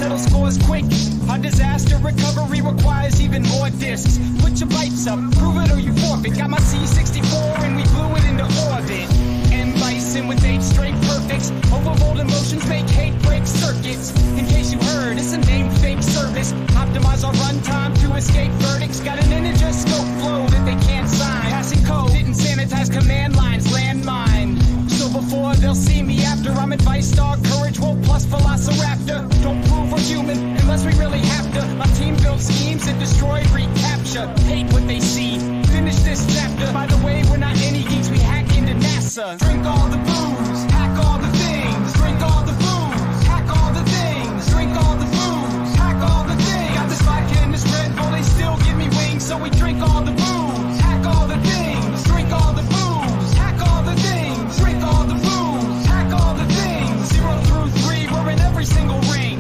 settle scores quick. Our disaster recovery requires even more discs. Put your bites up, prove it or you forfeit. Got my C64 and we blew it into orbit. M. Bison with 8 straight perfects. Overbold emotions make hate break circuits. In case you heard, it's a name fake service. Optimize our runtime to escape verdicts. Got an integer scope flow that they can't sign. Passing code, didn't sanitize command lines, landmine. So before they'll see me after, I'm advice star, courage, woke plus velociraptor. Don't prove we're human unless we really have to. My team built schemes that destroy, recapture. Hate what they see, finish this chapter. By the way, we're not any geeks, we hack into NASA. Drink all the booze, hack all the things. Drink all the booze, hack all the things. Drink all the booze, hack all the things. Got this vodka and this Red Bull, they still give me wings. So we drink all the booze, hack all the things. Drink all the booze, hack all the things. Drink all the booze, hack all the things. 0 through 3, we're in every single ring.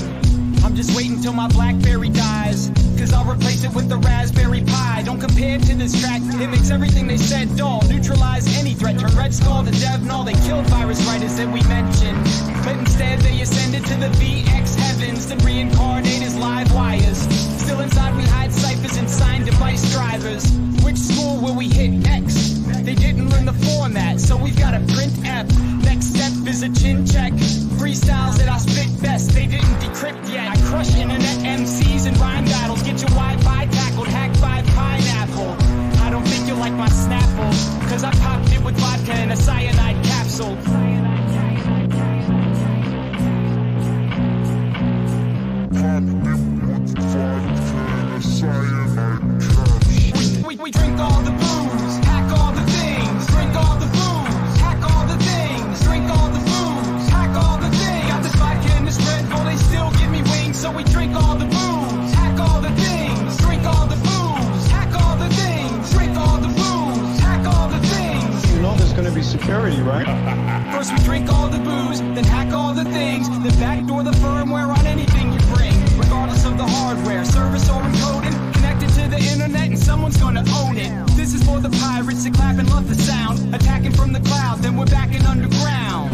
I'm just waiting till my BlackBerry dies, cause I'll replace it with the Raspberry Pi. Don't compare to this track, it makes everything they said dull. Neutralize any threat, turn Red Skull to Dev Null. They killed virus writers that we mentioned, but instead they ascended to the VX heavens, then reincarnate as live wires. Still inside we hide ciphers and sign device drivers. Which school will we hit next? They didn't learn the format, so we've got to print F. Next step is a chin check. Freestyles that I spit best, they didn't decrypt yet. I crush internet MCs and rhyme battles. Get your Wi-Fi tackled, hacked by pineapple. I don't think you'll like my Snapple, cause I popped it with vodka in a cyanide capsule. We drink all the booze, hack all the things. Drink all the booze, hack all the things. Drink all the booze, hack all the things. Got this vodka and this Red Bull, they still give me wings. So we drink all the booze, hack all the things. Drink all the booze, hack all the things. Drink all the booze, hack all the things. You know there's gonna be security, right? First we drink all the booze, then hack all the things. Then backdoor the firmware on anything you bring, regardless of the hardware, service or encoding. Connected to the internet and someone's gonna own it. This is for the pirates that clap and love the sound. Attacking from the cloud, then we're back in underground.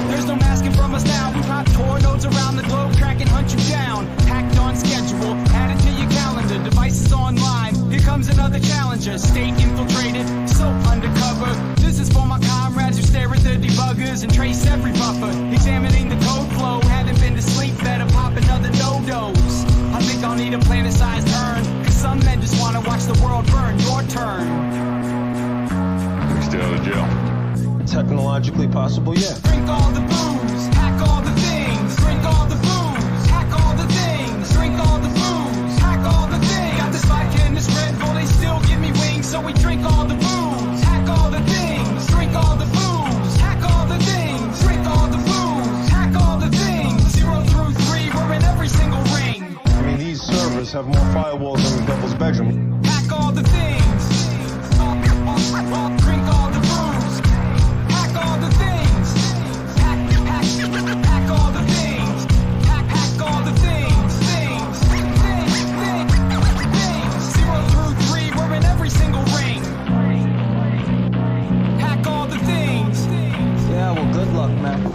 There's no masking from us now. We pop tornadoes around the globe, track and hunt you down. Hacked on schedule, added to your calendar. Devices online, here comes another challenger. State infiltrated, so undercover. This is for my comrades who stare at the debuggers and trace every buffer. Examining the code flow, haven't been to sleep, better pop another no-dose. I think I'll need a planet-sized urn, cause some men just wanna watch the world burn. Your turn. Stay out of jail. Technologically possible, yeah. Drink all the booze, hack all the things. Drink all the booze, hack all the things. Drink all the booze, hack all the things. Got this vodka and this Red Bull, they still give me wings. So we drink all the booze, hack all the things. Drink all the booze, hack all the things. Drink all the booze, hack all the things. 0 through 3, we're in every single ring. I mean, these servers have more firewalls than the devil's bedroom. Hack all the things. Drink all the booze. Hack all the things. Hack all the things. Hack all the things. Things. 0 through 3, we're in every single ring. Hack all the things. Yeah, well, good luck, man.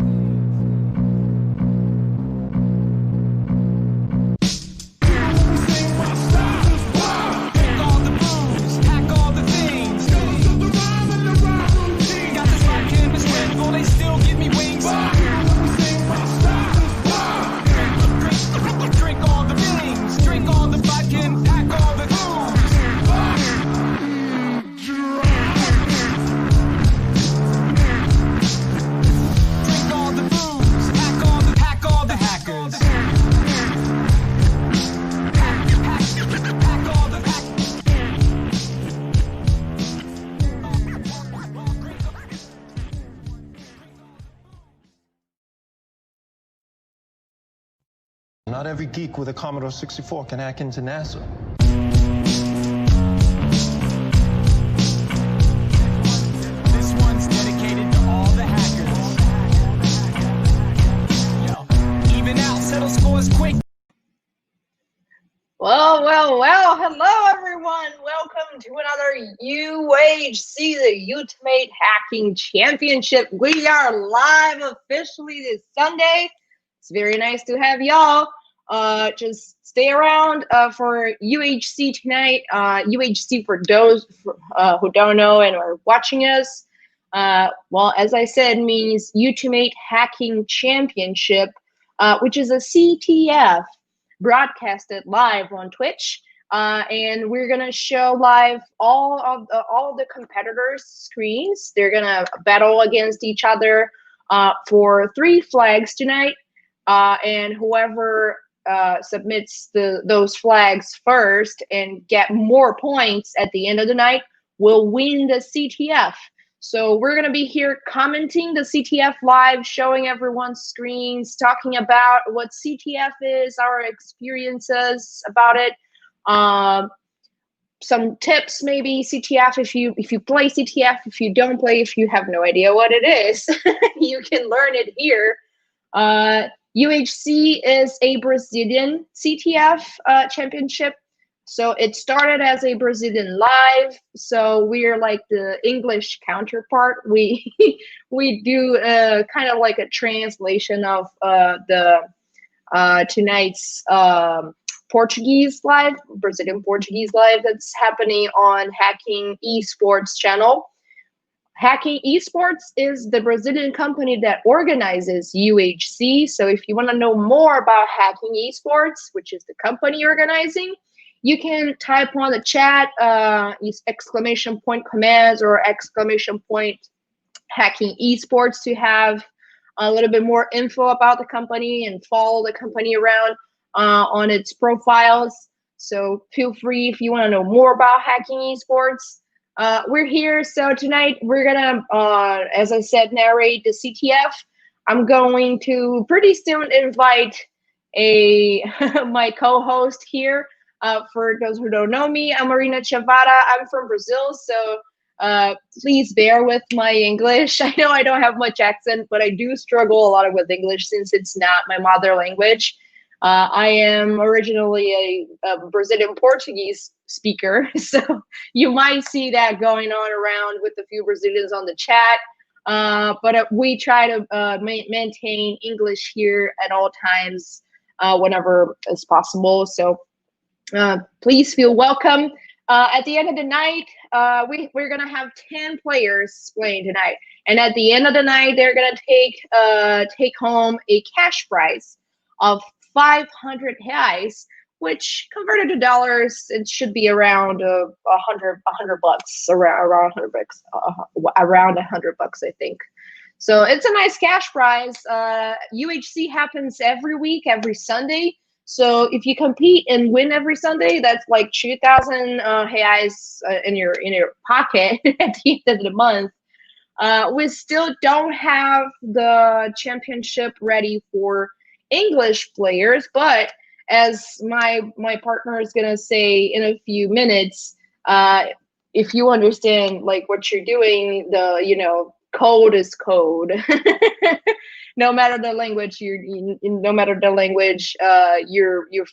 Not every geek with a Commodore 64 can hack into NASA. This one's dedicated to all the hackers. Yo, even out, settle scores quick. Well, hello everyone. Welcome to another UHC, the Ultimate Hacking Championship. We are live officially this Sunday. It's very nice to have y'all. Just stay around for UHC tonight. UHC, for those who don't know and are watching us, well, as I said, means Ultimate Hacking Championship, which is a CTF broadcasted live on Twitch. And we're gonna show live all of the competitors' screens. They're gonna battle against each other for 3 flags tonight, and whoever submits those flags first and get more points at the end of the night will win the CTF. So we're going to be here commenting the CTF live, showing everyone's screens, talking about what CTF is, our experiences about it, some tips maybe. CTF, if you play CTF, if you don't play, if you have no idea what it is, you can learn it here. UHC is a Brazilian CTF championship. So it started as a Brazilian live. So we're like the English counterpart. We do kind of like a translation of the tonight's Portuguese live, Brazilian Portuguese live that's happening on Hacking Esports channel. Hacking Esports is the Brazilian company that organizes UHC. So if you want to know more about Hacking Esports, which is the company organizing, you can type on the chat exclamation point commands or exclamation point Hacking Esports to have a little bit more info about the company and follow the company around on its profiles. So feel free if you want to know more about Hacking Esports. We're here. So tonight we're gonna, as I said, narrate the CTF. I'm going to pretty soon invite my co-host here. For those who don't know me, I'm Marina Chavada. I'm from Brazil, so please bear with my English. I know I don't have much accent, but I do struggle a lot with English since it's not my mother language. I am originally a Brazilian Portuguese speaker, so you might see that going on around with a few Brazilians on the chat. But we try to maintain English here at all times, whenever is possible. So please feel welcome. At the end of the night, we're gonna have 10 players playing tonight, and at the end of the night, they're gonna take home a cash prize of 500 reais, which converted to dollars, it should be around 100 bucks, around 100 bucks, around 100 bucks, I think. So it's a nice cash prize. UHC happens every week, every Sunday. So if you compete and win every Sunday, that's like 2,000 reais in your pocket at the end of the month. We still don't have the championship ready for English players, but as my partner is gonna say in a few minutes, if you understand like what you're doing, code is code. No matter the language you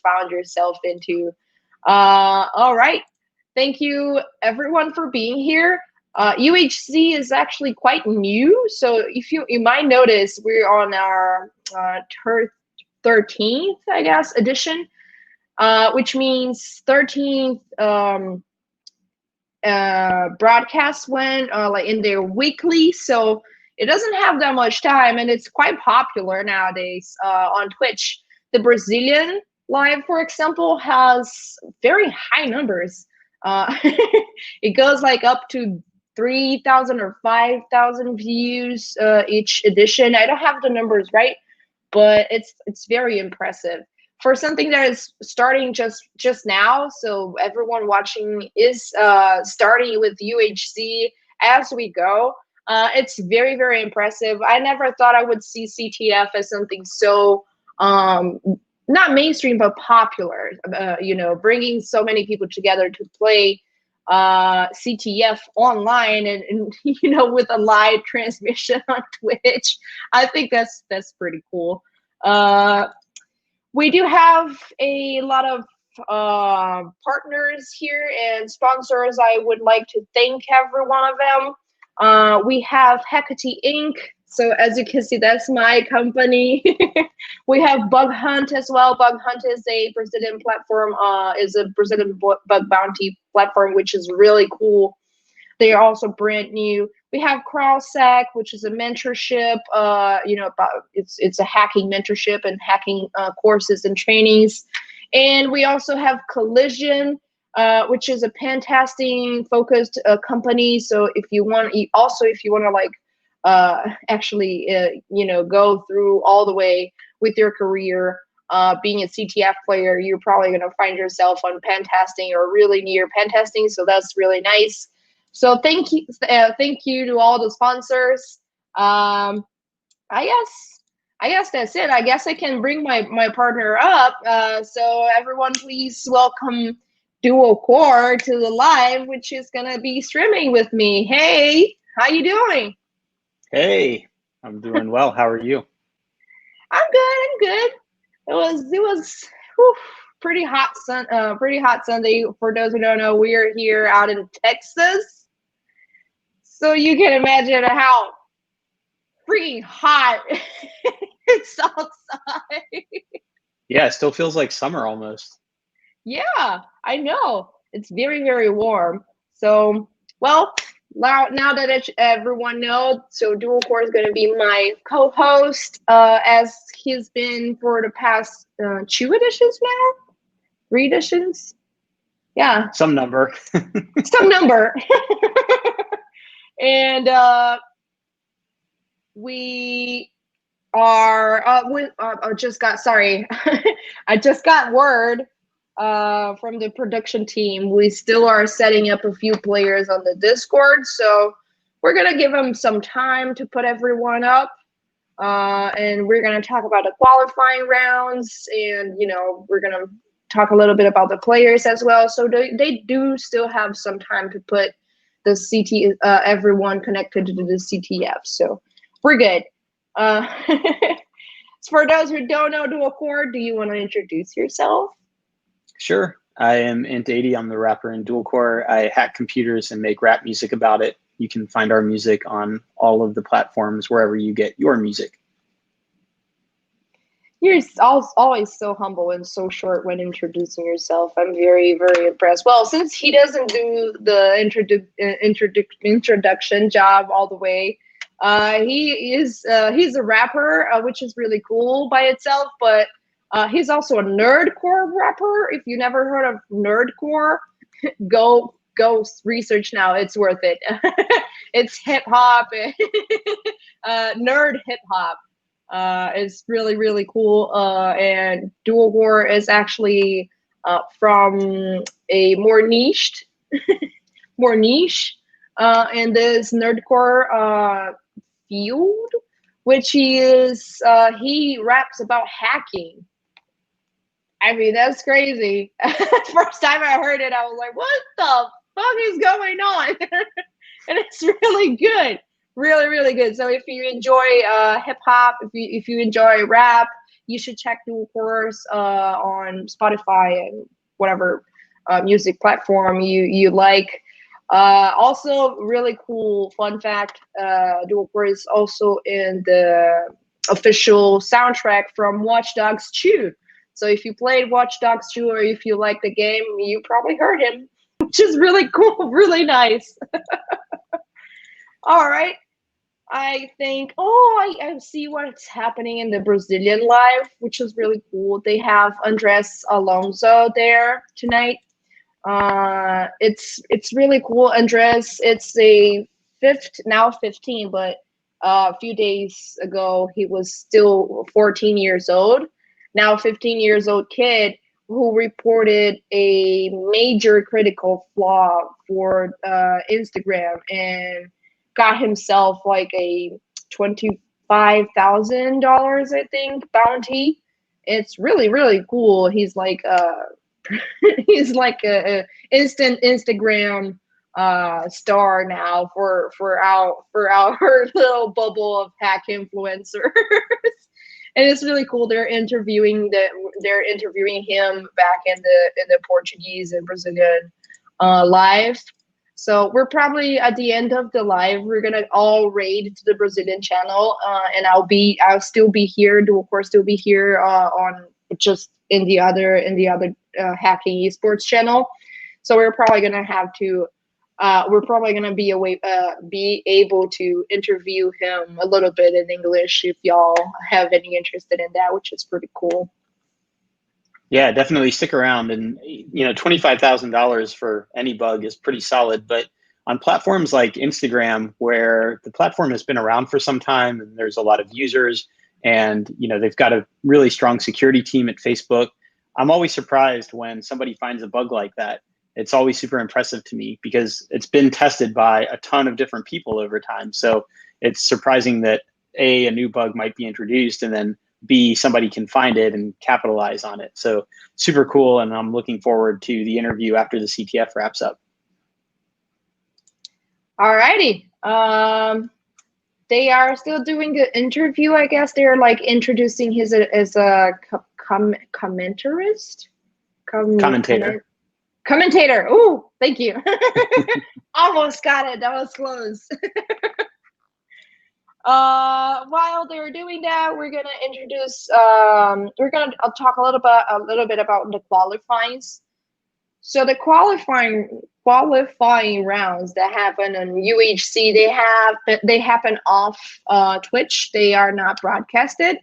found yourself into. All right, thank you everyone for being here. UHC is actually quite new, so if you might notice we're on our 13th, I guess, edition, which means 13th broadcast went like in their weekly, so it doesn't have that much time, and it's quite popular nowadays on Twitch. The Brazilian live, for example, has very high numbers. It goes like up to 3,000 or 5,000 views each edition. I don't have the numbers right, but it's very impressive for something that is starting just now. So everyone watching is starting with UHC as we go. It's very, very impressive. I never thought I would see CTF as something so not mainstream but popular. Bringing so many people together to play CTF online and with a live transmission on Twitch. I think that's pretty cool. We do have a lot of partners here and sponsors. I would like to thank every one of them. We have Hecate Inc., So as you can see, that's my company. We have Bug Hunt as well. Bug Hunt is a Brazilian platform, is a Brazilian bug bounty platform, which is really cool. They are also brand new. We have CrowdSec, which is a mentorship. About it's a hacking mentorship and hacking courses and trainings. And we also have Collision, which is a pen testing focused company. So if you want, if you want to like actually go through all the way with your career, being a CTF player, you're probably going to find yourself on pen testing or really near pen testing. So that's really nice. So thank you to all the sponsors. I guess that's it. I guess I can bring my partner up. So everyone, please welcome Dual Core to the live, which is gonna be streaming with me. Hey, how you doing? Hey, I'm doing well. How are you? I'm good. It was whew, pretty hot Sunday. For those who don't know, we are here out in Texas, so you can imagine how freaking hot it's outside. Yeah, it still feels like summer almost. Yeah, I know. It's very, very warm. So, well, now that everyone knows, so Dual Core is going to be my co-host, as he's been for the past 2 editions now, 3 editions. Yeah, Some number. some number. And we are. I just got I just got word from the production team. We still are setting up a few players on the Discord, so we're gonna give them some time to put everyone up, and we're gonna talk about the qualifying rounds, and we're gonna talk a little bit about the players as well. So they do still have some time to put the everyone connected to the CTF. So we're good. For those who don't know Dual Core, do you want to introduce yourself? Sure. I am Int80. I'm the rapper in Dual Core. I hack computers and make rap music about it. You can find our music on all of the platforms wherever you get your music. You're always so humble and so short when introducing yourself. I'm very, very impressed. Well, since he doesn't do the introduction job all the way, he's a rapper, which is really cool by itself. But he's also a nerdcore rapper. If you never heard of nerdcore, go research now. It's worth it. It's hip hop, nerd hip hop. It's really, really cool. And Dual Core is actually from a more niche in this nerdcore field, which he raps about hacking. I mean, that's crazy. First time I heard it, I was like, what the fuck is going on? And it's really good. Really, really good. So if you enjoy hip hop, if you enjoy rap, you should check Dual Core's on Spotify and whatever music platform you like. Also, really cool fun fact: Dual Core is also in the official soundtrack from Watch Dogs 2. So if you played Watch Dogs 2 or if you like the game, you probably heard him, which is really cool, really nice. All right. I think, I see what's happening in the Brazilian live, which is really cool. They have Andres Alonso there tonight. It's really cool. Andres, it's now 15, but a few days ago he was still 14 years old. Now 15 years old kid who reported a major critical flaw for Instagram and got himself like a $25,000, I think, bounty. It's really, really cool. He's like he's like a instant Instagram star now for our little bubble of hack influencers. And it's really cool. They're interviewing him back in the Portuguese and Brazilian live. So we're probably at the end of the live, we're gonna all raid to the Brazilian channel, and I'll still be here. Do of course still be here on just in the other hacking esports channel. So we're probably gonna have to. We're probably gonna be able to interview him a little bit in English if y'all have any interest in that, which is pretty cool. Yeah, definitely stick around. And $25,000 for any bug is pretty solid. But on platforms like Instagram, where the platform has been around for some time and there's a lot of users, and they've got a really strong security team at Facebook, I'm always surprised when somebody finds a bug like that. It's always super impressive to me because it's been tested by a ton of different people over time. So it's surprising that a new bug might be introduced, and then B, somebody can find it and capitalize on it. So super cool. And I'm looking forward to the interview after the CTF wraps up. All righty. They are still doing the interview. I guess they're like introducing his as a commentarist. Commentator. Ooh, thank you. Almost got it. That was close. While they're doing that, we're gonna introduce. I'll talk a little bit about the qualifiers. So the qualifying rounds that happen on UHC, they happen off Twitch. They are not broadcasted.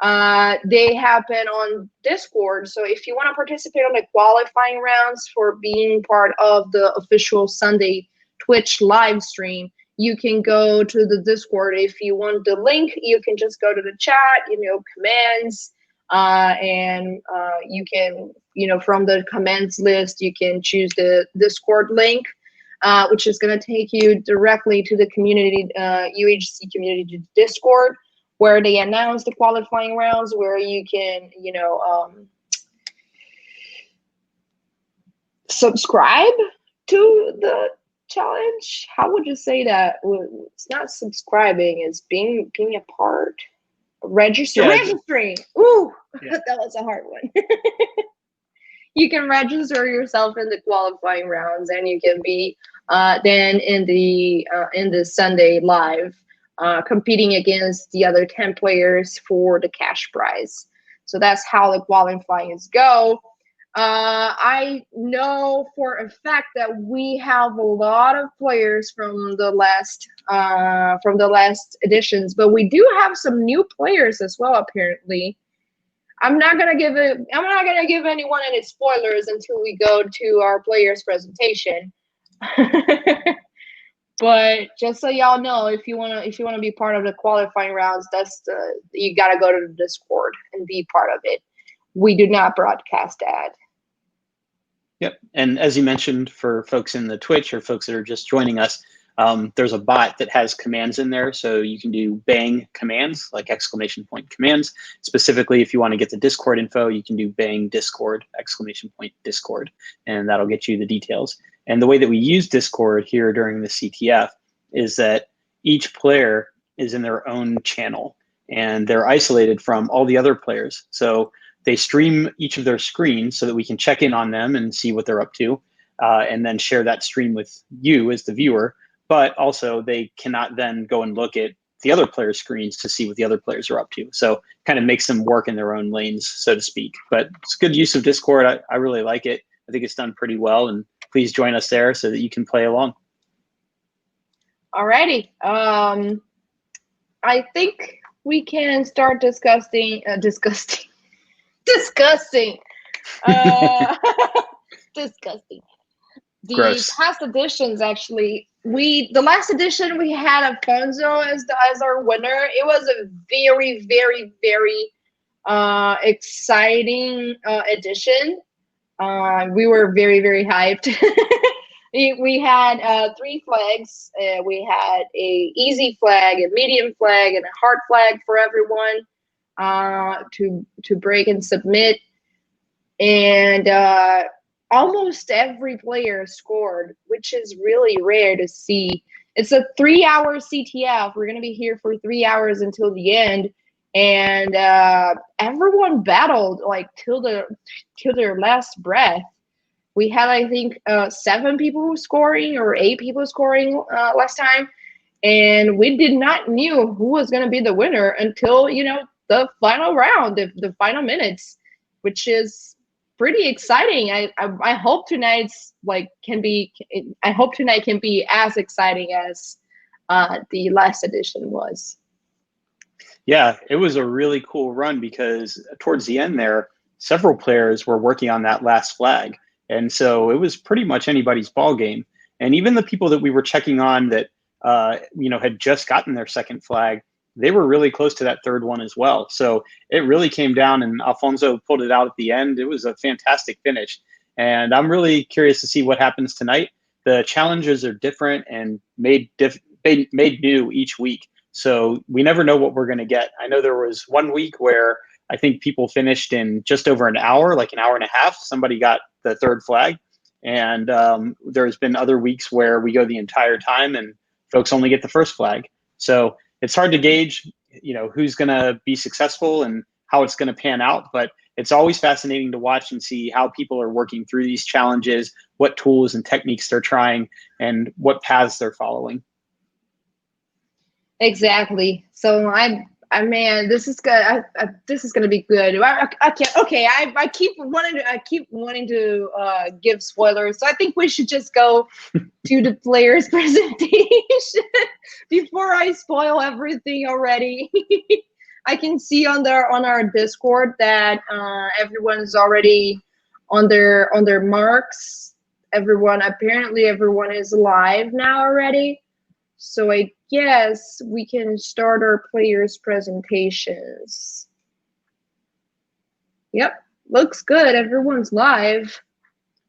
They happen on Discord. So if you want to participate on the qualifying rounds for being part of the official Sunday Twitch live stream, you can go to the Discord. If you want the link, you can just go to the chat, commands, and you can, from the commands list, you can choose the Discord link, which is going to take you directly to the community, UHC community Discord, where they announce the qualifying rounds, where you can, subscribe to the challenge. How would you say that? It's not subscribing, it's being a part. Registering. Ooh, yeah. That was a hard one. You can register yourself in the qualifying rounds, and you can be then in the Sunday live competing against the other 10 players for the cash prize. So that's how the qualifyings go. I know for a fact that we have a lot of players from the last editions, but we do have some new players as well. Apparently, I'm not gonna give anyone any spoilers until we go to our players presentation. But just so y'all know, if you wanna be part of the qualifying rounds, you gotta go to the Discord and be part of it. We do not broadcast that. Yep. And as you mentioned, for folks in the Twitch or folks that are just joining us, there's a bot that has commands in there. So you can do bang commands, like exclamation point commands. Specifically, if you want to get the Discord info, you can do bang Discord, exclamation point Discord, and that'll get you the details. And the way that we use Discord here during the CTF is that each player is in their own channel, and they're isolated from all the other players. So they stream each of their screens so that we can check in on them and see what they're up to, and then share that stream with you as the viewer. But also they cannot then go and look at the other players' screens to see what the other players are up to. So kind of makes them work in their own lanes, so to speak. But it's good use of Discord. I really like it. I think it's done pretty well, and please join us there so that you can play along. Alrighty. I think we can start discussing. Disgusting. The Gross. past editions, actually, the last edition we had Alfonso as our winner. It was a very, very, very exciting edition. We were very, very hyped. We had 3 flags. We had a easy flag, a medium flag, and a hard flag for everyone to break and submit. And almost every player scored, which is really rare to see. It's a 3-hour CTF. We're going to be here for 3 hours until the end. And everyone battled like till their last breath. We had, I think, 7 people scoring or 8 people scoring last time, and we did not knew who was going to be the winner until the final round, the final minutes, which is pretty exciting. I hope tonight's can be. I hope tonight can be as exciting as the last edition was. Yeah, it was a really cool run because towards the end there, several players were working on that last flag. And so it was pretty much anybody's ball game. And even the people that we were checking on that had just gotten their second flag, they were really close to that third one as well. So it really came down, and Alfonso pulled it out at the end. It was a fantastic finish. And I'm really curious to see what happens tonight. The challenges are different and made new each week. So we never know what we're going to get. I know there was one week where I think people finished in just over an hour, like an hour and a half. Somebody got the third flag. And there's been other weeks where we go the entire time and folks only get the first flag. So it's hard to gauge, who's going to be successful and how it's going to pan out. But it's always fascinating to watch and see how people are working through these challenges, what tools and techniques they're trying, and what paths they're following. Exactly. So man, this is good. This is gonna be good. I can't. Okay, I keep wanting to give spoilers. So I think we should just go to the players' presentation before I spoil everything already. I can see on our Discord that everyone's already on their marks. Everyone is live now already. So I guess we can start our players' presentations. Yep, looks good. Everyone's live.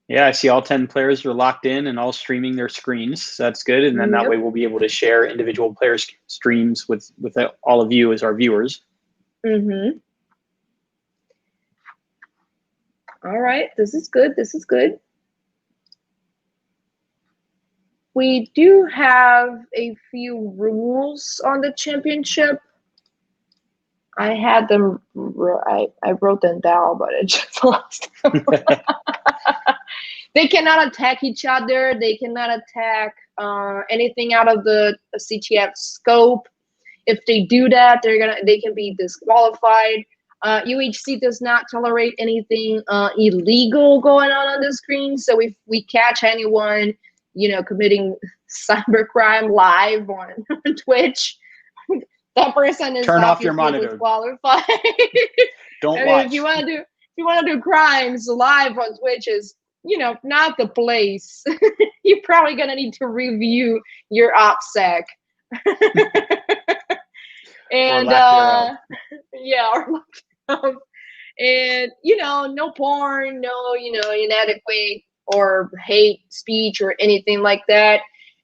Yeah, I see all 10 players are locked in and all streaming their screens. So that's good. And then that way we'll be able to share individual player streams with all of you as our viewers. Mm-hmm. All right, this is good. This is good. We do have a few rules on the championship. I had them. I wrote them down, but I just lost them. They cannot attack each other. They cannot attack anything out of the CTF scope. If they do that, they can be disqualified. UHC does not tolerate anything illegal going on the screen. So if we catch anyone, committing cybercrime live on Twitch, that person is turn off your monitor. Disqualified. Don't watch. If you want to do crimes live on Twitch is not the place. You're probably gonna need to review your OPSEC. And and no porn, no inadequate or hate speech or anything like that.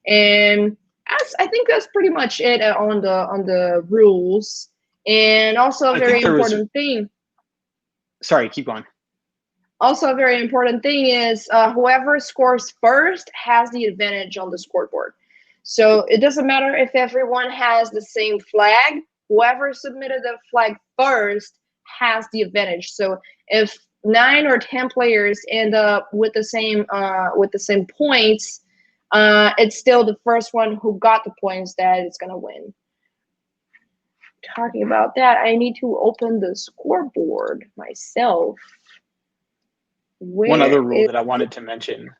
And I think that's pretty much it on the rules. And also a very important thing. Sorry, keep going. Also, a very important thing is whoever scores first has the advantage on the scoreboard. So it doesn't matter if everyone has the same flag. Whoever submitted the flag first has the advantage. So if 9 or 10 players end up with the same points, it's still the first one who got the points that is going to win. Talking about that, I need to open the scoreboard myself. One other rule that I wanted to mention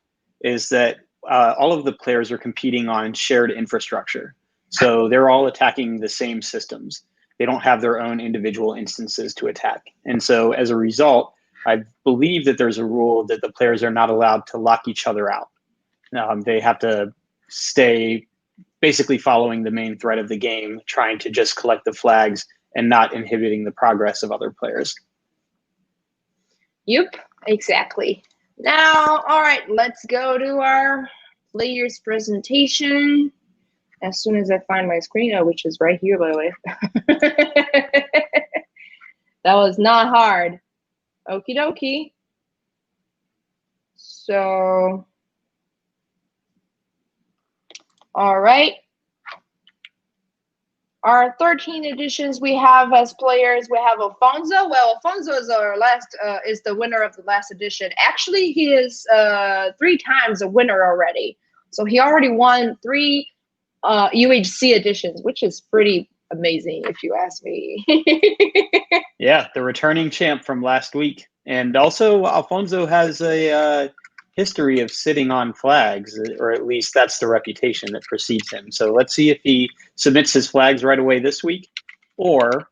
is that all of the players are competing on shared infrastructure. So they're all attacking the same systems. They don't have their own individual instances to attack. And so as a result, I believe that there's a rule that the players are not allowed to lock each other out. They have to stay basically following the main thread of the game, trying to just collect the flags and not inhibiting the progress of other players. Yep, exactly. Now, all right, let's go to our players presentation. As soon as I find my screen, which is right here, by the way. That was not hard. Okie dokie. So, all right. Our 13 editions we have as players, we have Alfonso. Well, Alfonso is our is the winner of the last edition. Actually, he is 3 times a winner already. So he already won 3 UHC editions, which is pretty amazing if you ask me. Yeah, the returning champ from last week. And also, Alfonso has a history of sitting on flags, or at least that's the reputation that precedes him. So let's see if he submits his flags right away this week, or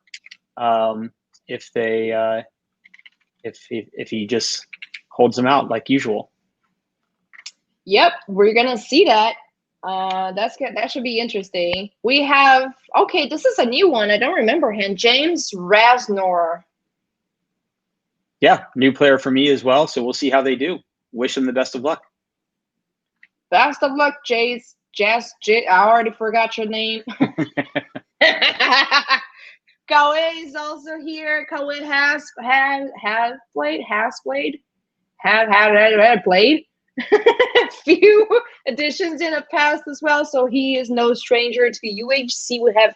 if they if he just holds them out like usual. Yep, we're gonna see that. That's good. That should be interesting. We have this is a new one. I don't remember him. James Rasnor. Yeah, new player for me as well. So we'll see how they do. Wish them the best of luck. Best of luck, Jace. I already forgot your name. Caue is also here. Caue has played a few editions in the past as well, so he is no stranger to UHC. We have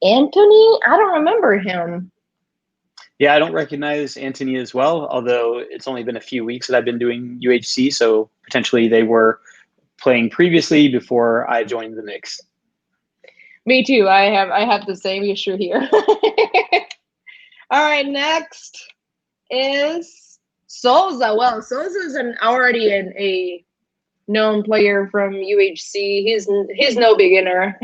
Anthony. I don't remember him. Yeah, I don't recognize Anthony as well, although it's only been a few weeks that I've been doing UHC, so potentially they were playing previously before I joined the mix. Me too. I have the same issue here. All right, next is Souza. Well, Souza is already a known player from UHC. He's no beginner.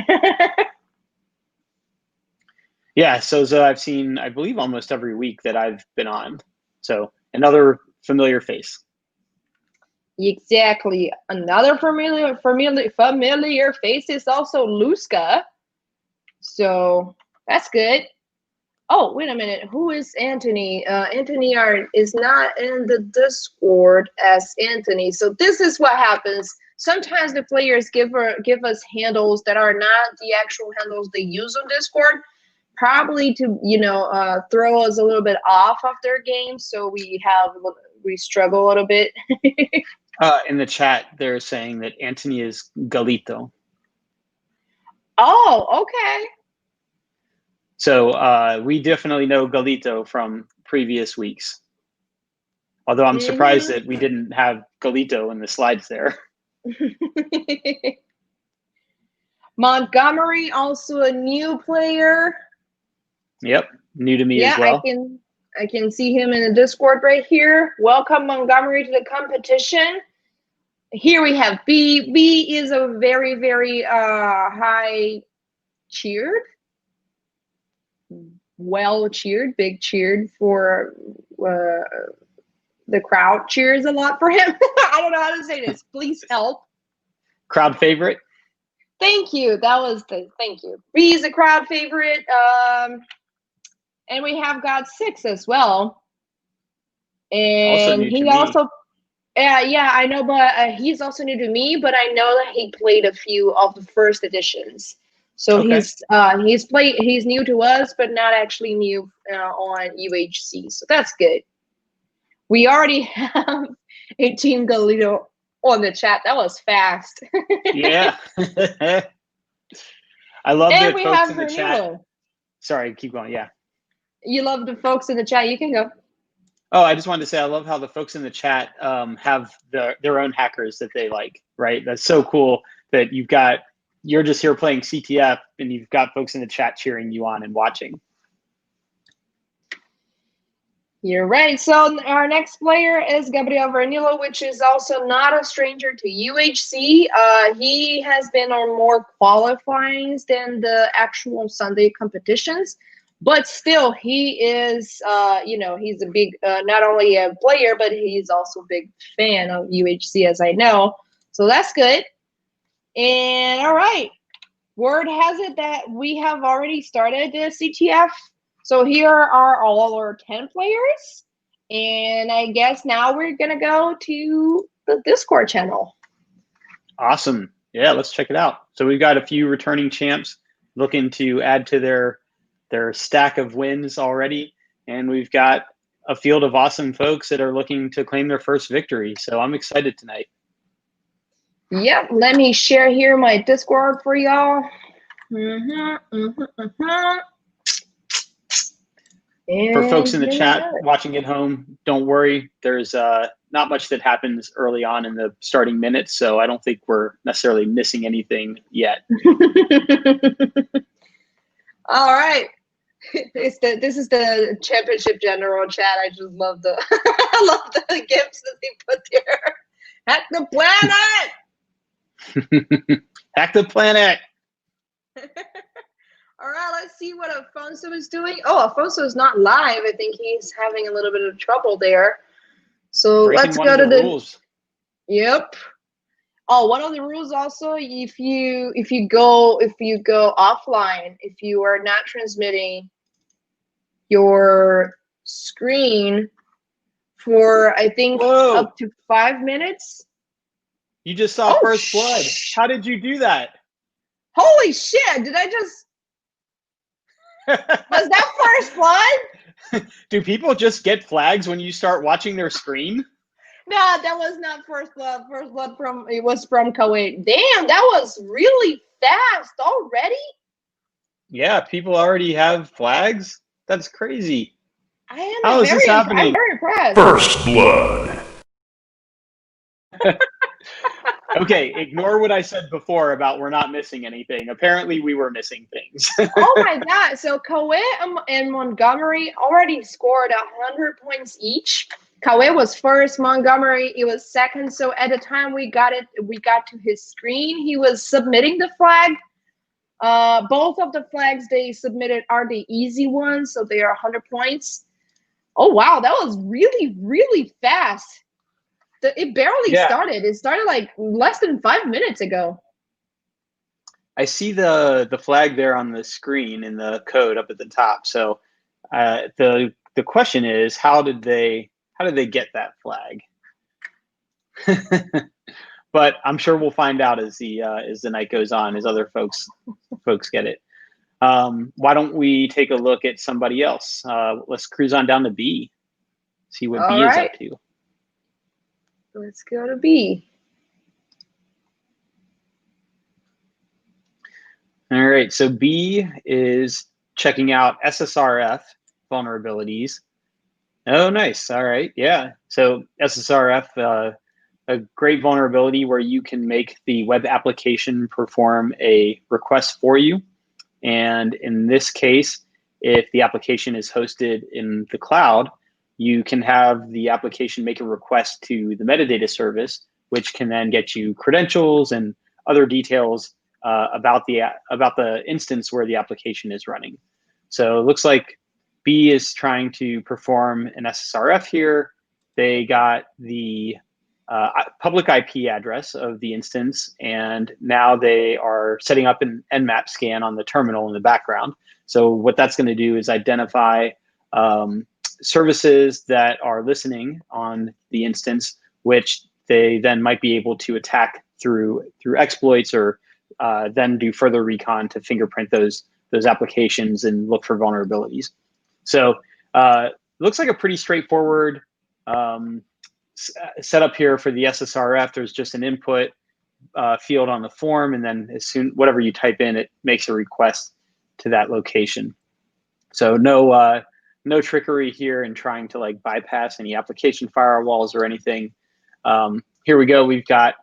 Yeah, Souza I've seen, I believe, almost every week that I've been on. So another familiar face. Exactly. Another familiar face is also Luska. So that's good. Oh, wait a minute. Who is Anthony? Anthony is not in the Discord as Anthony. So this is what happens. Sometimes the players give us handles that are not the actual handles they use on Discord, probably to throw us a little bit off of their game. So we struggle a little bit. In the chat, they're saying that Anthony is Galito. Oh, okay. So we definitely know Galito from previous weeks. Although I'm surprised that we didn't have Galito in the slides there. Montgomery, also a new player. Yep, new to me as well. I can see him in the Discord right here. Welcome, Montgomery, to the competition. Here we have B. B is a very, very high cheered. Well cheered, big cheered for the crowd cheers a lot for him. I don't know how to say this. Please help. Crowd favorite. Thank you. Thank you. B is a crowd favorite. And we have got 6 as well. And he also, yeah, I know, but he's also new to me, but I know that he played a few of the first editions. So he's new to us, but not actually new on UHC. So that's good. We already have a Team Galito on the chat. That was fast. Yeah. I love that folks in the chat. Sorry, keep going. Yeah. You love the folks in the chat. You can go. Oh, I just wanted to say I love how the folks in the chat have their own hackers that they like, right? That's so cool that you're just here playing CTF and you've got folks in the chat cheering you on and watching. You're right. So our next player is Gabriel Vernilo, which is also not a stranger to UHC. He has been on more qualifyings than the actual Sunday competitions, but still he is, he's a big, not only a player, but he's also a big fan of UHC, as I know. So that's good. And all right, word has it that we have already started the CTF. So here are all our 10 players. And I guess now we're going to go to the Discord channel. Awesome. Yeah, let's check it out. So we've got a few returning champs looking to add to their stack of wins already. And we've got a field of awesome folks that are looking to claim their first victory. So I'm excited tonight. Yep. Let me share here my Discord for y'all. For folks in the here we chat go. watching at home, don't worry. There's not much that happens early on in the starting minutes, so I don't think we're necessarily missing anything yet. All right. This is the championship general chat. I just love the I love the gifts that they put there. Hack the planet. Hack the planet. All right, let's see what Alfonso is doing. Oh, Alfonso is not live. I think he's having a little bit of trouble there. So Breaking let's one go of to the the rules. Yep. Oh, one of the rules also, if you go offline, if you are not transmitting your screen for I think Whoa. up to 5 minutes. You just saw first blood. How did you do that? Holy shit! Did I just? Was that first blood? Do people just get flags when you start watching their screen? No, that was not first blood. First blood it was from Caue. Damn, that was really fast already. Yeah, people already have flags. That's crazy. I am How is this happening? I'm very impressed. First blood. Okay, ignore what I said before about we're not missing anything. Apparently, we were missing things. Oh my god! So Caue and Montgomery already scored 100 points each. Caue was first, Montgomery it was second. So at the time we got to his screen, he was submitting the flag. Both of the flags they submitted are the easy ones, so they are 100 points. Oh wow, that was really, really fast. It barely started. It started like less than 5 minutes ago. I see the flag there on the screen in the code up at the top. So the question is, how did they get that flag? But I'm sure we'll find out as the night goes on, as other folks get it. Why don't we take a look at somebody else? Let's cruise on down to B, see what B is up to. Let's go to B. All right, so B is checking out SSRF vulnerabilities. Oh, nice. All right, yeah. So SSRF, a great vulnerability where you can make the web application perform a request for you. And in this case, if the application is hosted in the cloud, you can have the application make a request to the metadata service, which can then get you credentials and other details about the instance where the application is running. So it looks like B is trying to perform an SSRF here. They got the public IP address of the instance, and now they are setting up an Nmap scan on the terminal in the background. So what that's going to do is identify services that are listening on the instance, which they then might be able to attack through exploits, or then do further recon to fingerprint those applications and look for vulnerabilities. So it looks like a pretty straightforward setup here for the SSRF. There's just an input field on the form, and then whatever you type in, it makes a request to that location. So no trickery here in trying to like bypass any application firewalls or anything. Here we go. We've got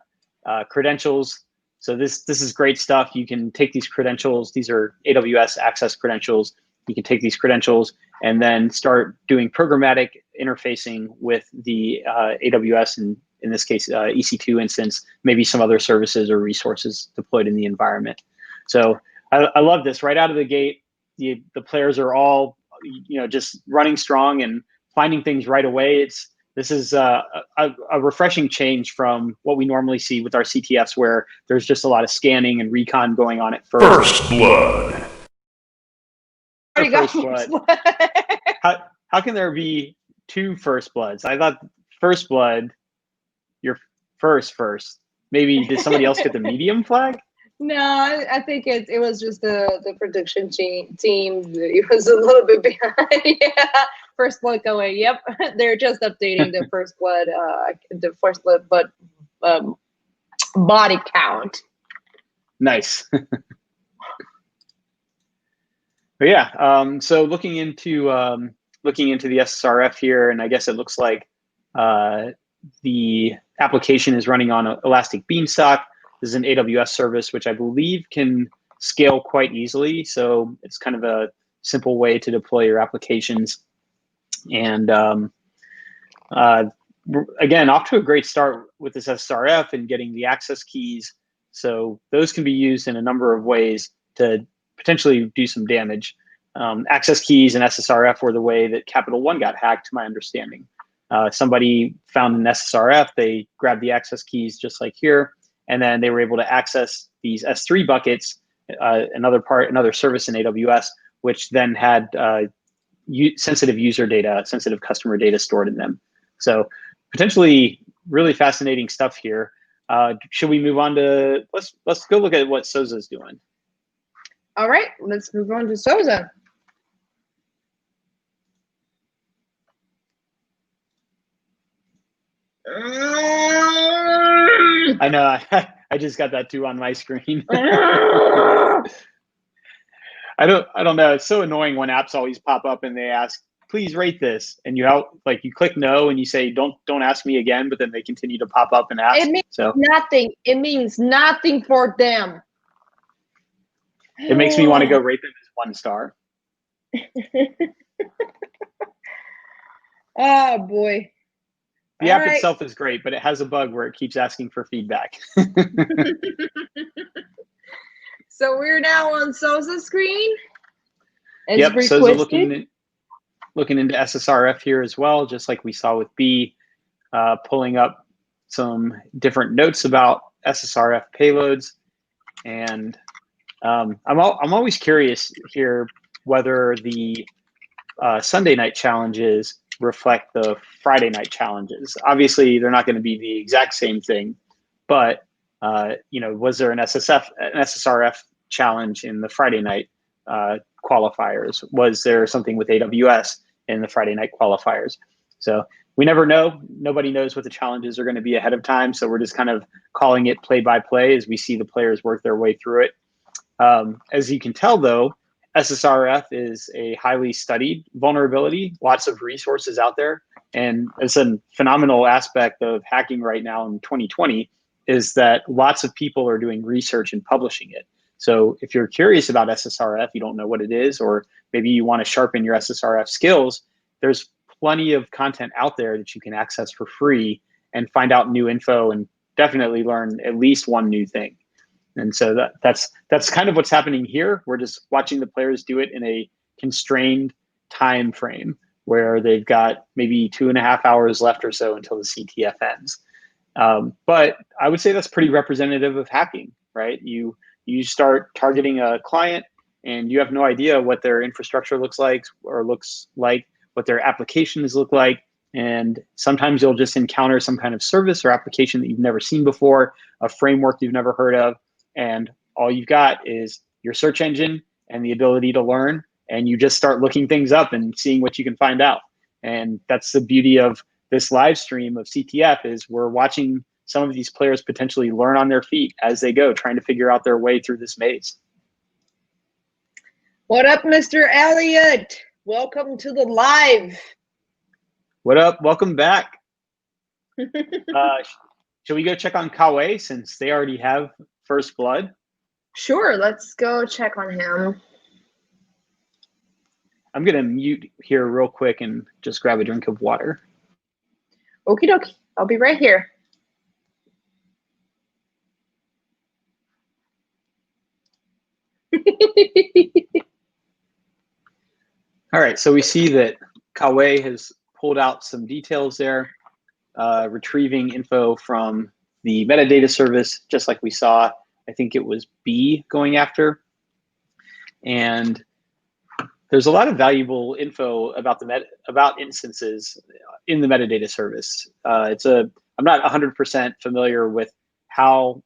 credentials. So this is great stuff. You can take these credentials. These are AWS access credentials. You can take these credentials and then start doing programmatic interfacing with the AWS, and in this case, EC2 instance, maybe some other services or resources deployed in the environment. So I love this right out of the gate. The players are all, just running strong and finding things right away. This is a refreshing change from what we normally see with our CTFs, where there's just a lot of scanning and recon going on at first. First blood. First blood. How can there be two first bloods? I thought first blood, you're first. Maybe did somebody else get the medium flag? No, I think it was just the production team. It was a little bit behind. Yeah, first blood going. Yep, they're just updating the first blood, but body count. Nice. But yeah, so looking into the SSRF here, and I guess it looks like the application is running on Elastic Beanstalk. This is an AWS service, which I believe can scale quite easily. So it's kind of a simple way to deploy your applications. And again, off to a great start with this SSRF and getting the access keys. So those can be used in a number of ways to potentially do some damage. Access keys and SSRF were the way that Capital One got hacked, to my understanding. Somebody found an SSRF, they grabbed the access keys just like here, and then they were able to access these S3 buckets, another service in AWS, which then had sensitive user data, sensitive customer data stored in them. So potentially really fascinating stuff here. Should we move on to, let's go look at what Soza's doing. All right, let's move on to Soza. I know, I just got that too on my screen. I don't know. It's so annoying when apps always pop up and they ask, please rate this, and you click no and you say don't ask me again, but then they continue to pop up and ask. It means nothing. It means nothing for them. It makes me want to go rate them as 1 star. Oh boy. The app itself is great, but it has a bug where it keeps asking for feedback. So we're now on Soza's screen. Yep, Soza looking into SSRF here as well, just like we saw with B, pulling up some different notes about SSRF payloads. And I'm always curious here whether the Sunday night challenges reflect the Friday night challenges. Obviously, they're not going to be the exact same thing, but was there an SSRF challenge in the Friday night qualifiers? Was there something with AWS in the Friday night qualifiers? So we never know. Nobody knows what the challenges are going to be ahead of time. So we're just kind of calling it play by play as we see the players work their way through it. As you can tell, though, SSRF is a highly studied vulnerability, lots of resources out there. And it's a phenomenal aspect of hacking right now in 2020 is that lots of people are doing research and publishing it. So if you're curious about SSRF, you don't know what it is, or maybe you want to sharpen your SSRF skills, there's plenty of content out there that you can access for free and find out new info and definitely learn at least one new thing. And so that's kind of what's happening here. We're just watching the players do it in a constrained time frame where they've got maybe 2.5 hours left or so until the CTF ends. But I would say that's pretty representative of hacking, right? You start targeting a client and you have no idea what their infrastructure looks like, what their applications look like. And sometimes you'll just encounter some kind of service or application that you've never seen before, a framework you've never heard of. And all you've got is your search engine and the ability to learn. And you just start looking things up and seeing what you can find out. And that's the beauty of this live stream of CTF is we're watching some of these players potentially learn on their feet as they go, trying to figure out their way through this maze. What up, Mr. Elliott? Welcome to the live. What up? Welcome back. Should we go check on Caue since they already have first blood? Sure, let's go check on him. I'm going to mute here real quick and just grab a drink of water. Okie dokie. I'll be right here. All right, so we see that Caue has pulled out some details there, retrieving info from the metadata service, just like we saw. I think it was B going after. And there's a lot of valuable info about about instances in the metadata service. I'm not 100% familiar with how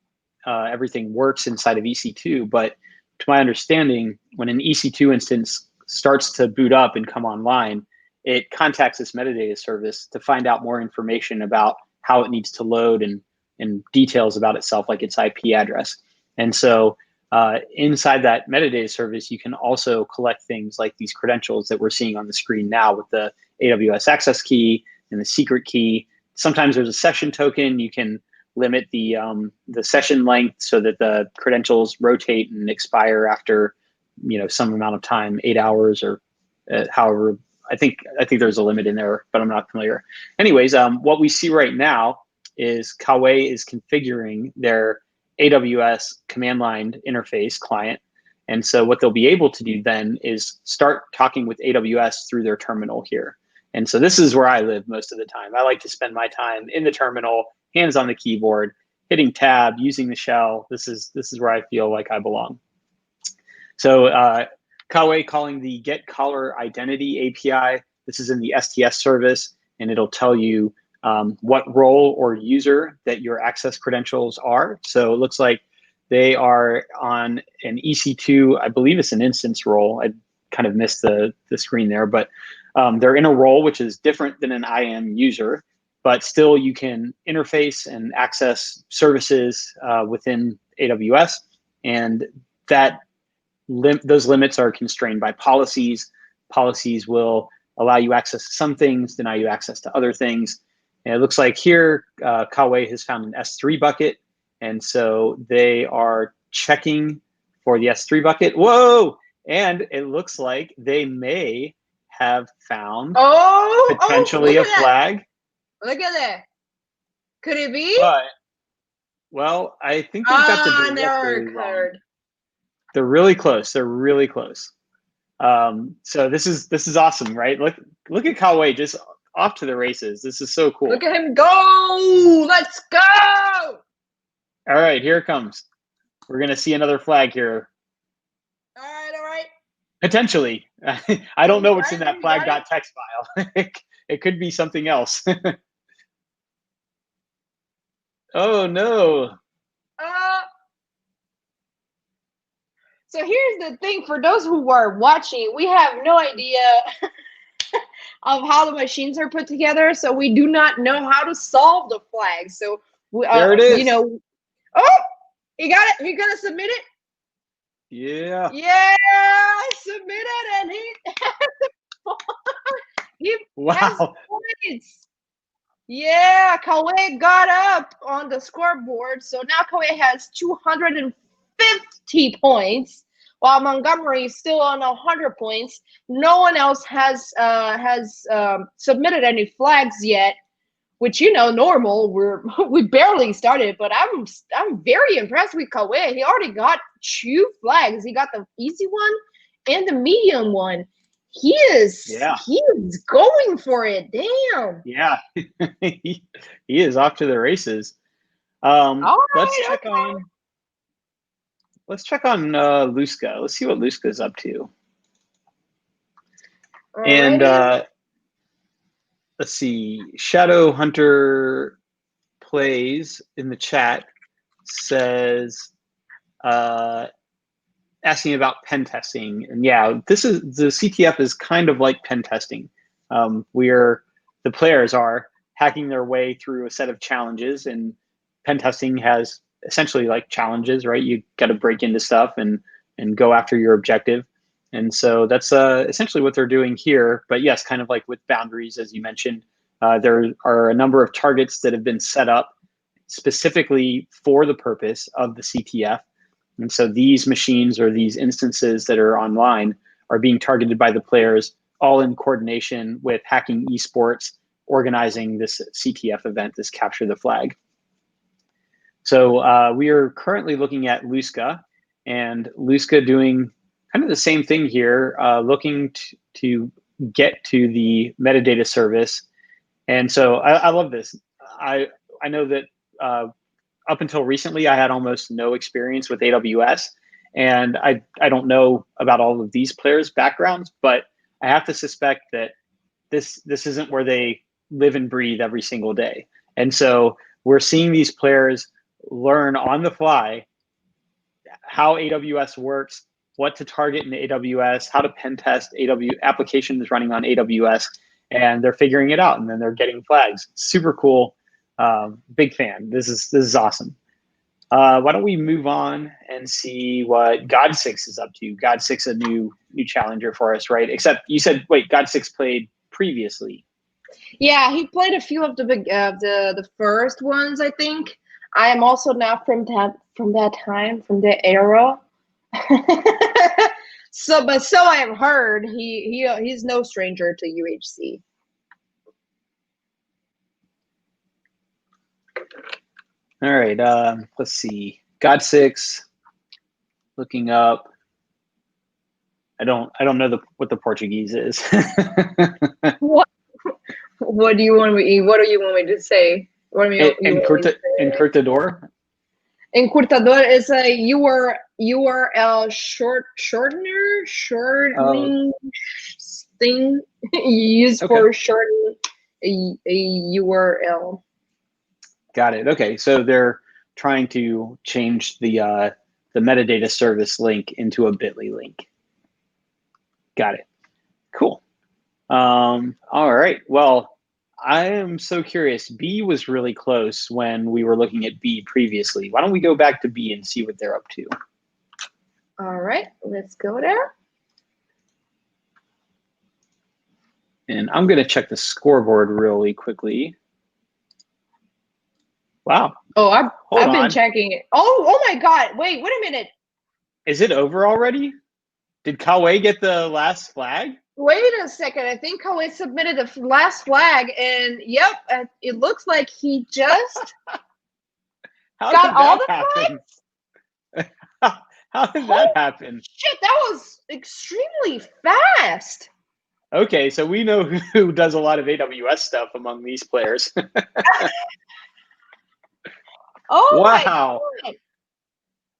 everything works inside of EC2, but to my understanding, when an EC2 instance starts to boot up and come online, it contacts this metadata service to find out more information about how it needs to load and details about itself, like its IP address. And so Inside that metadata service, you can also collect things like these credentials that we're seeing on the screen now with the AWS access key and the secret key. Sometimes there's a session token. You can limit the session length so that the credentials rotate and expire after some amount of time, 8 hours or however. I think there's a limit in there, but I'm not familiar. Anyways, what we see right now is Caue is configuring their AWS command line interface client. And so what they'll be able to do then is start talking with AWS through their terminal here. And so this is where I live most of the time. I like to spend my time in the terminal, hands on the keyboard, hitting tab, using the shell. This is where I feel like I belong. So Caue calling the get caller identity API. This is in the STS service, and it'll tell you what role or user that your access credentials are. So it looks like they are on an EC2, I believe it's an instance role. I kind of missed the screen there, but they're in a role which is different than an IAM user, but still you can interface and access services within AWS, and those limits are constrained by policies. Policies will allow you access to some things, deny you access to other things. And it looks like here, Caue has found an S3 bucket. And so they are checking for the S3 bucket. Whoa! And it looks like they may have found potentially a flag. Look at that. Could it be? But, well, I think they've got the directory wrong. They're really close. They're really close. So this is awesome, right? Look at Caue just off to the races. This is so cool. Look at him go! Let's go! All right, here it comes. We're gonna see another flag here. All right. Potentially. I don't know what's in that flag.txt file. It could be something else. Oh no. So here's the thing, for those who are watching, we have no idea of how the machines are put together, so we do not know how to solve the flags. So there it is. Oh, he got it. He's gonna submit it. Yeah. Yeah, submit it, and he has points. Yeah, Caue got up on the scoreboard, so now Caue has 250 points, while Montgomery is still on 100 points. No one else has submitted any flags yet, which normal. We barely started, but I'm very impressed with Caue. He already got 2 flags. He got the easy one and the medium one. He is going for it. Damn. Yeah, he is off to the races. Let's check on Luska. Let's see what Luska's up to. Alrighty. And let's see. Shadow Hunter Plays in the chat says asking about pen testing. And yeah, the CTF is kind of like pen testing. The players are hacking their way through a set of challenges, and pen testing has essentially like challenges, right? You got to break into stuff and go after your objective. And so that's essentially what they're doing here. But yes, kind of like with boundaries, as you mentioned, there are a number of targets that have been set up specifically for the purpose of the CTF. And so these machines or these instances that are online are being targeted by the players, all in coordination with Hacking Esports organizing this CTF event, this Capture the Flag. So we are currently looking at Luska, and Luska doing kind of the same thing here, looking to get to the metadata service. And so I love this. I know that up until recently, I had almost no experience with AWS, and I don't know about all of these players' backgrounds, but I have to suspect that this isn't where they live and breathe every single day. And so we're seeing these players learn on the fly how AWS works, what to target in AWS, how to pen test applications running on AWS, and they're figuring it out, and then they're getting flags. Super cool. Big fan. This is awesome. Why don't we move on and see what God6 is up to? God6, a new challenger for us, right? Except you said, wait, God6 played previously. Yeah, he played a few of the first ones, I think. I am also not from that time, from that era. So I have heard he's no stranger to UHC. All right, let's see. God6, looking up. I don't know what the Portuguese is. What do you want me? What do you want me to say? What do you want me to say? Encurtador? Encurtador is a URL shortening thing used for shorten a URL. Got it. Okay, so they're trying to change the metadata service link into a bit.ly link. Got it. Cool. All right. Well, I am so curious. B was really close when we were looking at B previously. Why don't we go back to B and see what they're up to? All right, let's go there. And I'm going to check the scoreboard really quickly. Wow. Oh, I've been checking it. Oh my God. Wait a minute. Is it over already? Did Caue get the last flag? Wait a second. I think Caue submitted the last flag, and yep, it looks like he just got all the flags. How did that happen? Shit, that was extremely fast. Okay, so we know who does a lot of AWS stuff among these players. Oh wow. My God.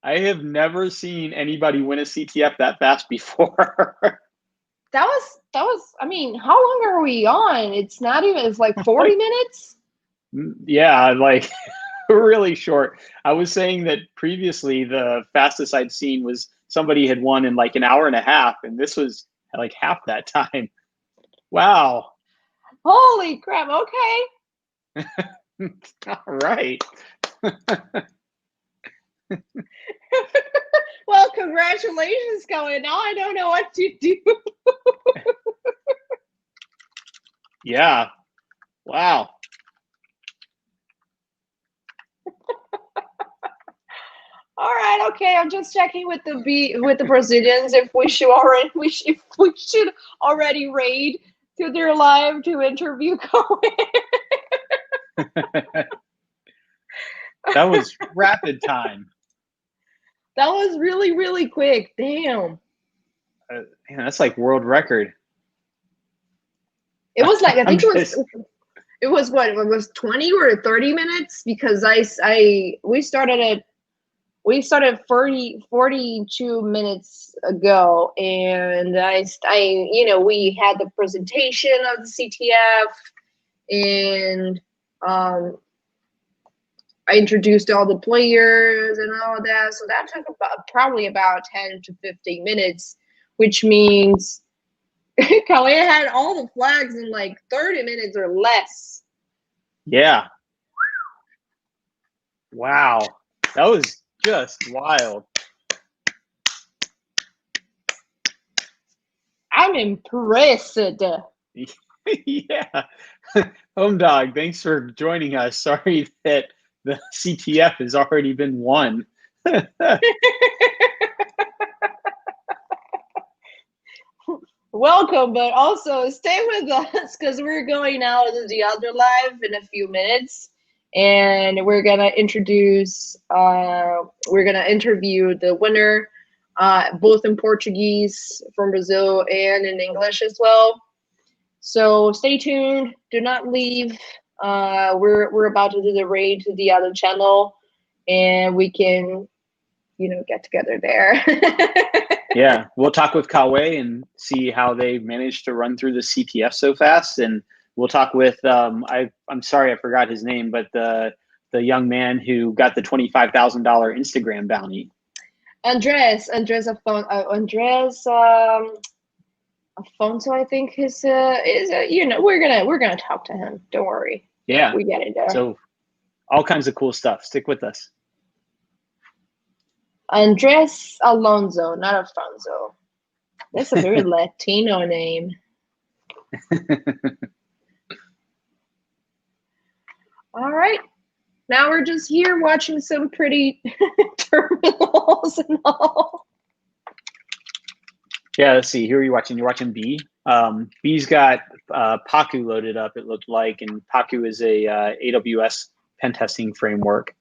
I have never seen anybody win a CTF that fast before. That was, I mean, how long are we on? It's like 40 minutes? Yeah, like really short. I was saying that previously the fastest I'd seen was somebody had won in like an hour and a half, and this was like half that time. Wow. Holy crap, okay. All right. Well, congratulations, Caue. Now I don't know what to do. Yeah. Wow. All right, okay. I'm just checking with the Brazilians if we should already raid to their live to interview Caue. That was rapid time. That was really, really quick. Damn. Man, that's like world record. It was like, I think it was what? It was 20 or 30 minutes because we started 42 minutes ago, and we had the presentation of the CTF, and I introduced all the players and all of that. So that took probably about 10 to 15 minutes, which means Caue had all the flags in like 30 minutes or less. Yeah. Wow. That was just wild. I'm impressed. Yeah. Home Dog, thanks for joining us. Sorry that the CTF has already been won. Welcome, but also stay with us because we're going out to the other live in a few minutes, and we're gonna interview the winner, both in Portuguese from Brazil and in English as well. So stay tuned. Do not leave. We're about to do the raid to the other channel, and we can, get together there. Yeah, we'll talk with Caue and see how they managed to run through the CTF so fast, and we'll talk with I'm sorry I forgot his name, but the young man who got the $25,000 Instagram bounty. Andres Afonso, I think his we're gonna talk to him. Don't worry. Yeah, we get it there. So all kinds of cool stuff. Stick with us. Andres Alonso, not Alfonso. That's a very Latino name. All right. Now we're just here watching some pretty terminals and all. Yeah, let's see. Who are you watching? You're watching B. B's got Caue loaded up, it looked like, and Caue is a AWS pen testing framework.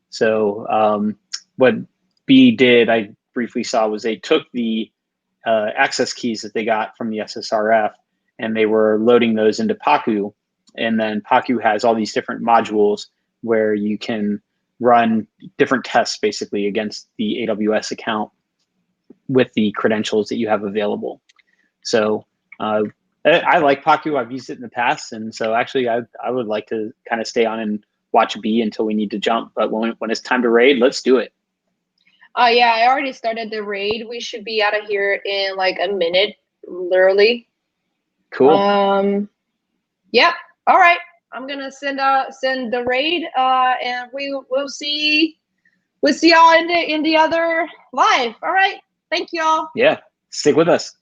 So what B did, I briefly saw, was they took the access keys that they got from the SSRF and they were loading those into Caue. And then Caue has all these different modules where you can run different tests basically against the AWS account with the credentials that you have available. So I like Caue. I've used it in the past. And so actually I would like to kind of stay on and watch B until we need to jump. But when it's time to raid, let's do it. Yeah, I already started the raid. We should be out of here in like a minute, literally. Cool. Yep. All right. I'm gonna send the raid, and we'll see y'all in the other live. All right. Thank y'all. Yeah. Stick with us.